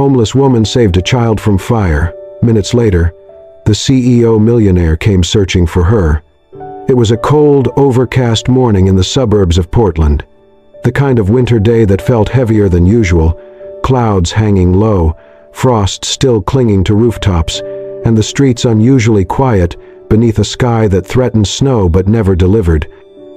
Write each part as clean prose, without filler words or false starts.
Homeless woman saved a child from fire. Minutes later, the CEO Millionaire came searching for her. It was a cold, overcast morning in the suburbs of Portland. The kind of winter day that felt heavier than usual, clouds hanging low, frost still clinging to rooftops, and the streets unusually quiet beneath a sky that threatened snow but never delivered.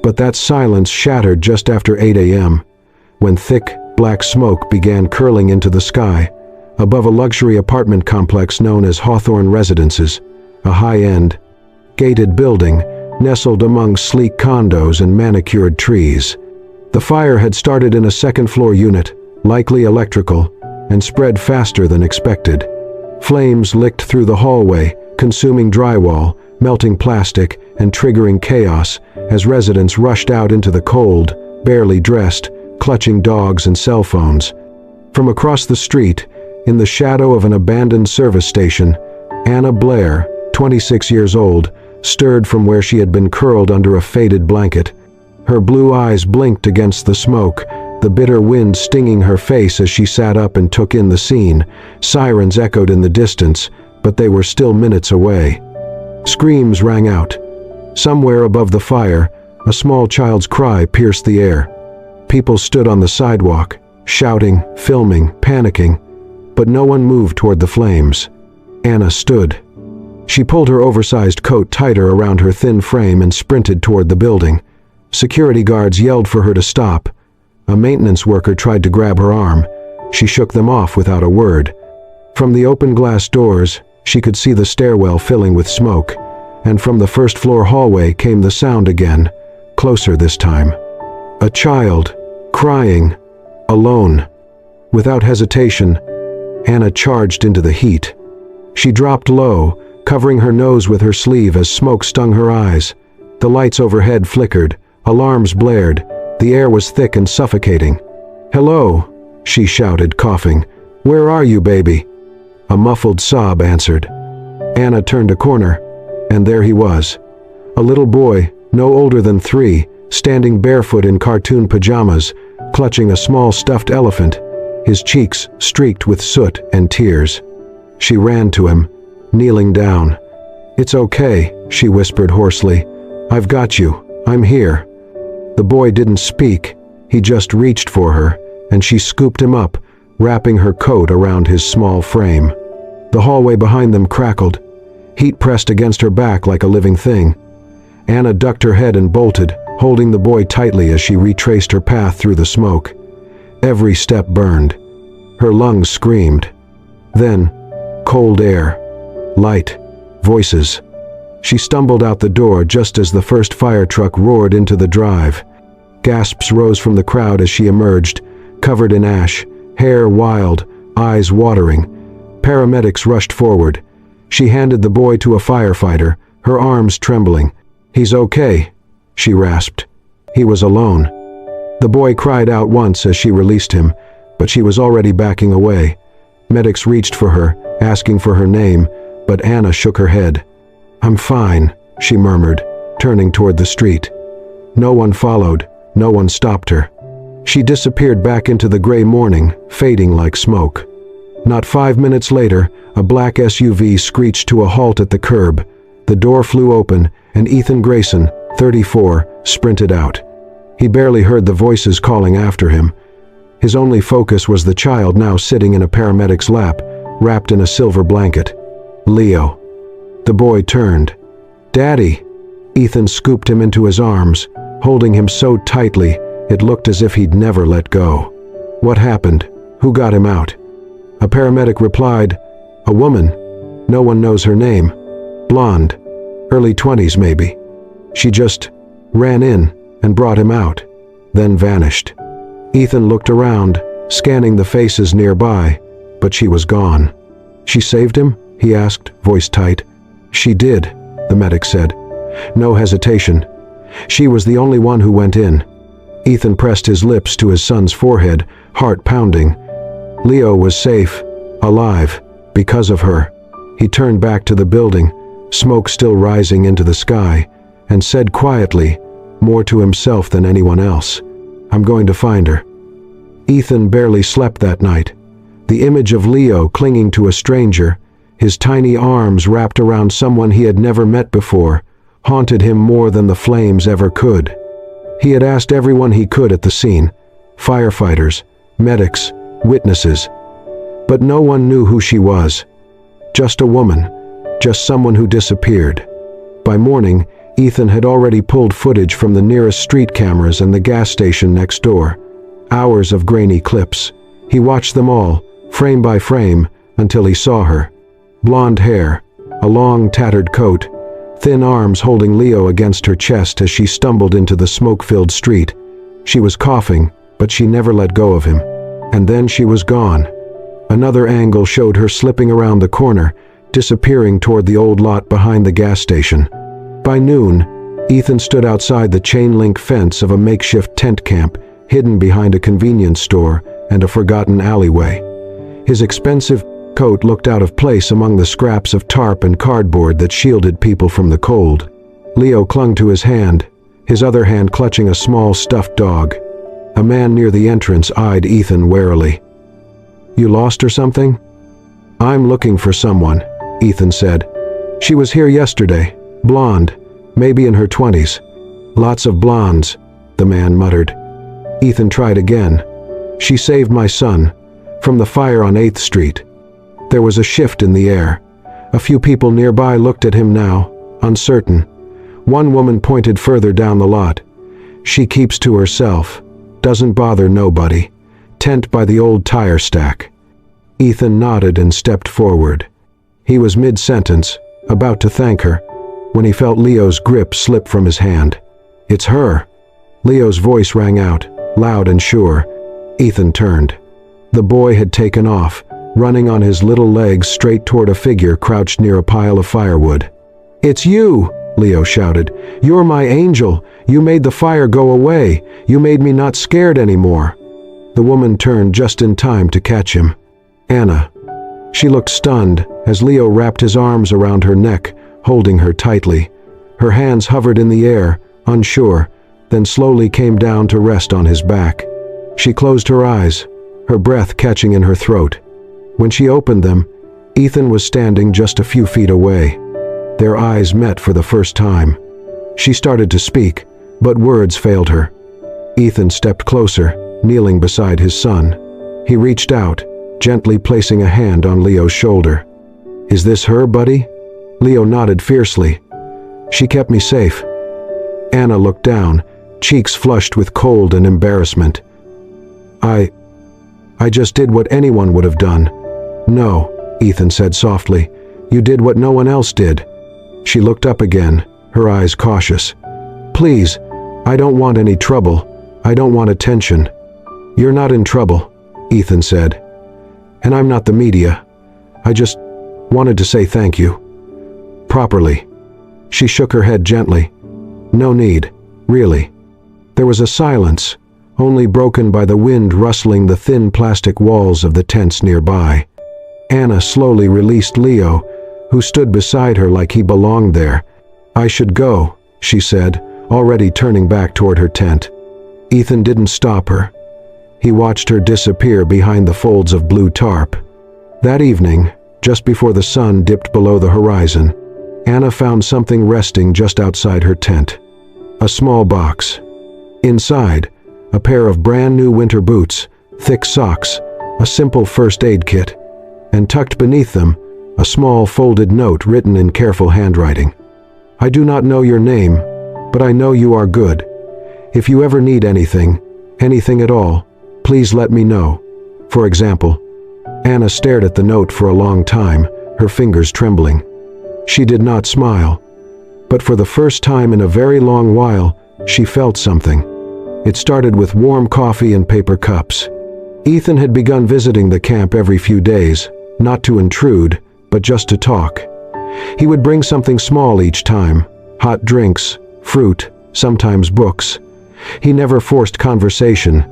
But that silence shattered just after 8 a.m., when thick, black smoke began curling into the sky, above a luxury apartment complex known as Hawthorne Residences, a high-end, gated building nestled among sleek condos and manicured trees. The fire had started in a second-floor unit, likely electrical, and spread faster than expected. Flames licked through the hallway, consuming drywall, melting plastic, and triggering chaos as residents rushed out into the cold, barely dressed, clutching dogs and cell phones. From across the street, in the shadow of an abandoned service station, Anna Blair, 26 years old, stirred from where she had been curled under a faded blanket. Her blue eyes blinked against the smoke, the bitter wind stinging her face as she sat up and took in the scene. Sirens echoed in the distance, but they were still minutes away. Screams rang out. Somewhere above the fire, a small child's cry pierced the air. People stood on the sidewalk, shouting, filming, panicking, but no one moved toward the flames. Anna stood. She pulled her oversized coat tighter around her thin frame and sprinted toward the building. Security guards yelled for her to stop. A maintenance worker tried to grab her arm. She shook them off without a word. From the open glass doors, she could see the stairwell filling with smoke, and from the first-floor hallway came the sound again, closer this time. A child, crying, alone. Without hesitation, Anna charged into the heat. She dropped low, covering her nose with her sleeve as smoke stung her eyes. The lights overhead flickered, alarms blared, the air was thick and suffocating. "Hello," she shouted, coughing. "Where are you, baby?" A muffled sob answered. Anna turned a corner, and there he was. A little boy, no older than 3, standing barefoot in cartoon pajamas, clutching a small stuffed elephant, his cheeks streaked with soot and tears. She ran to him, kneeling down. "It's okay," she whispered hoarsely. "I've got you. I'm here." The boy didn't speak. He just reached for her, and she scooped him up, wrapping her coat around his small frame. The hallway behind them crackled. Heat pressed against her back like a living thing. Anna ducked her head and bolted, holding the boy tightly as she retraced her path through the smoke. Every step burned. Her lungs screamed. Then, cold air, light, voices. She stumbled out the door just as the first fire truck roared into the drive. Gasps rose from the crowd as she emerged, covered in ash, hair wild, eyes watering. Paramedics rushed forward. She handed the boy to a firefighter, her arms trembling. "He's okay," she rasped. He was alone. The boy cried out once as she released him, but she was already backing away. Medics reached for her, asking for her name, but Anna shook her head. "I'm fine," she murmured, turning toward the street. No one followed, no one stopped her. She disappeared back into the gray morning, fading like smoke. Not 5 minutes later, a black SUV screeched to a halt at the curb. The door flew open, and Ethan Grayson, 34, sprinted out. He barely heard the voices calling after him. His only focus was the child now sitting in a paramedic's lap, wrapped in a silver blanket. Leo. The boy turned. "Daddy!" Ethan scooped him into his arms, holding him so tightly it looked as if he'd never let go. "What happened? Who got him out?" A paramedic replied, "A woman. No one knows her name. Blonde. Early 20s maybe. She just ran in and brought him out, then vanished." Ethan looked around, scanning the faces nearby, but she was gone. "She saved him?" he asked, voice tight. "She did," the medic said. No hesitation. She was the only one who went in. Ethan pressed his lips to his son's forehead, heart pounding. Leo was safe, alive, because of her. He turned back to the building, smoke still rising into the sky, and said quietly, more to himself than anyone else, "I'm going to find her." Ethan barely slept that night. The image of Leo clinging to a stranger, his tiny arms wrapped around someone he had never met before, haunted him more than the flames ever could. He had asked everyone he could at the scene, firefighters, medics, witnesses, but no one knew who she was. Just a woman, just someone who disappeared. By morning, Ethan had already pulled footage from the nearest street cameras and the gas station next door. Hours of grainy clips. He watched them all, frame by frame, until he saw her. Blonde hair, a long tattered coat, thin arms holding Leo against her chest as she stumbled into the smoke-filled street. She was coughing, but she never let go of him. And then she was gone. Another angle showed her slipping around the corner, disappearing toward the old lot behind the gas station. By noon, Ethan stood outside the chain-link fence of a makeshift tent camp, hidden behind a convenience store and a forgotten alleyway. His expensive coat looked out of place among the scraps of tarp and cardboard that shielded people from the cold. Leo clung to his hand, his other hand clutching a small stuffed dog. A man near the entrance eyed Ethan warily. "You lost her something?" "I'm looking for someone," Ethan said. "She was here yesterday, blonde, maybe in her 20s. "Lots of blondes," the man muttered. Ethan tried again. "She saved my son, from the fire on 8th Street." There was a shift in the air. A few people nearby looked at him now, uncertain. One woman pointed further down the lot. "She keeps to herself, doesn't bother nobody. Tent by the old tire stack." Ethan nodded and stepped forward. He was mid-sentence, about to thank her, when he felt Leo's grip slip from his hand. "It's her!" Leo's voice rang out, loud and sure. Ethan turned. The boy had taken off, running on his little legs straight toward a figure crouched near a pile of firewood. "It's you!" Leo shouted. "You're my angel! You made the fire go away! You made me not scared anymore!" The woman turned just in time to catch him. Anna. She looked stunned as Leo wrapped his arms around her neck, holding her tightly. Her hands hovered in the air, unsure, then slowly came down to rest on his back. She closed her eyes, her breath catching in her throat. When she opened them, Ethan was standing just a few feet away. Their eyes met for the first time. She started to speak, but words failed her. Ethan stepped closer, kneeling beside his son. He reached out, gently placing a hand on Leo's shoulder. "Is this her, buddy?" Leo nodded fiercely. "She kept me safe." Anna looked down, cheeks flushed with cold and embarrassment. I just did what anyone would have done." "No," Ethan said softly. "You did what no one else did." She looked up again, her eyes cautious. "Please, I don't want any trouble. I don't want attention." "You're not in trouble," Ethan said. "And I'm not the media. I just wanted to say thank you. Properly." She shook her head gently. "No need, really." There was a silence, only broken by the wind rustling the thin plastic walls of the tents nearby. Anna slowly released Leo, who stood beside her like he belonged there. "I should go," she said, already turning back toward her tent. Ethan didn't stop her. He watched her disappear behind the folds of blue tarp. That evening, just before the sun dipped below the horizon, Anna found something resting just outside her tent. A small box. Inside, a pair of brand new winter boots, thick socks, a simple first aid kit, and tucked beneath them, a small folded note written in careful handwriting. "I do not know your name, but I know you are good. If you ever need anything at all, please let me know. For example." Anna stared at the note for a long time, her fingers trembling. She did not smile, but for the first time in a very long while, she felt something. It started with warm coffee and paper cups. Ethan had begun visiting the camp every few days, not to intrude, but just to talk. He would bring something small each time, hot drinks, fruit, sometimes books. He never forced conversation.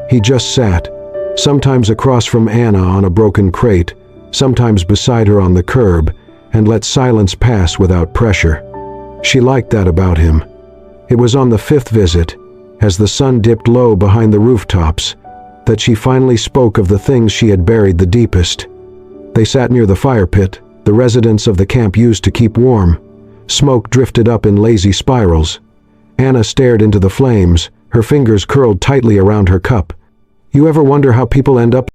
He just sat, sometimes across from Anna on a broken crate, sometimes beside her on the curb, and let silence pass without pressure. She liked that about him. It was on the 5th visit, as the sun dipped low behind the rooftops, that she finally spoke of the things she had buried the deepest. They sat near the fire pit, the residents of the camp used to keep warm. Smoke drifted up in lazy spirals. Anna stared into the flames, her fingers curled tightly around her cup. You ever wonder how people end up